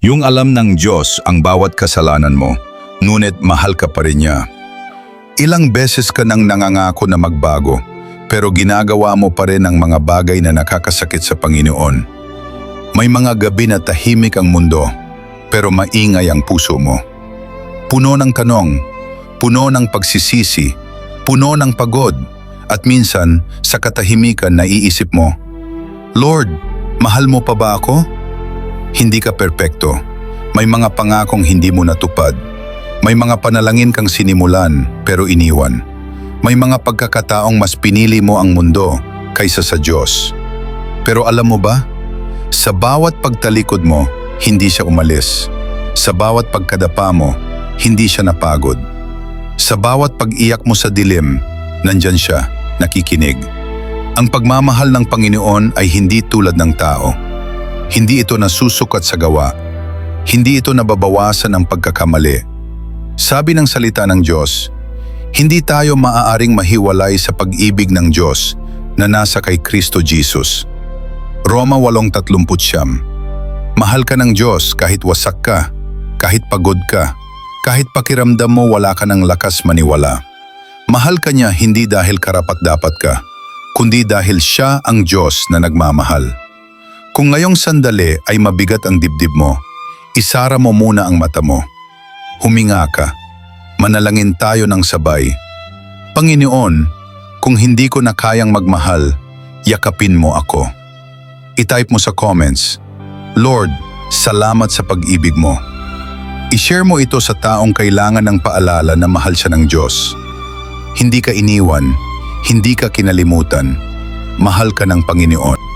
Yung alam ng Diyos ang bawat kasalanan mo, ngunit mahal ka pa rin niya. Ilang beses ka nang nangangako na magbago, pero ginagawa mo pa rin ang mga bagay na nakakasakit sa Panginoon. May mga gabi na tahimik ang mundo, pero maingay ang puso mo. Puno ng tanong, puno ng pagsisisi, puno ng pagod, at minsan sa katahimikan naiisip mo, Lord, mahal mo pa ba ako? Hindi ka perpekto. May mga pangakong hindi mo natupad. May mga panalangin kang sinimulan pero iniwan. May mga pagkakataong mas pinili mo ang mundo kaysa sa Diyos. Pero alam mo ba? Sa bawat pagtalikod mo, hindi siya umalis. Sa bawat pagkadapa mo, hindi siya napagod. Sa bawat pag-iyak mo sa dilim, nandyan siya, nakikinig. Ang pagmamahal ng Panginoon ay hindi tulad ng tao. Hindi ito nasusukat sa gawa. Hindi ito nababawasan ng pagkakamali. Sabi ng salita ng Diyos, hindi tayo maaaring mahiwalay sa pag-ibig ng Diyos na nasa kay Kristo Jesus. Roma 8:39. Mahal ka ng Diyos kahit wasak ka, kahit pagod ka, kahit pakiramdam mo wala ka ng lakas maniwala. Mahal ka niya hindi dahil karapat-dapat ka, kundi dahil siya ang Diyos na nagmamahal. Kung ngayong sandali ay mabigat ang dibdib mo, isara mo muna ang mata mo. Huminga ka. Manalangin tayo ng sabay. Panginoon, kung hindi ko na kayang magmahal, yakapin mo ako. I-type mo sa comments, Lord, salamat sa pag-ibig mo. I-share mo ito sa taong kailangan ng paalala na mahal siya ng Diyos. Hindi ka iniwan, hindi ka kinalimutan. Mahal ka ng Panginoon.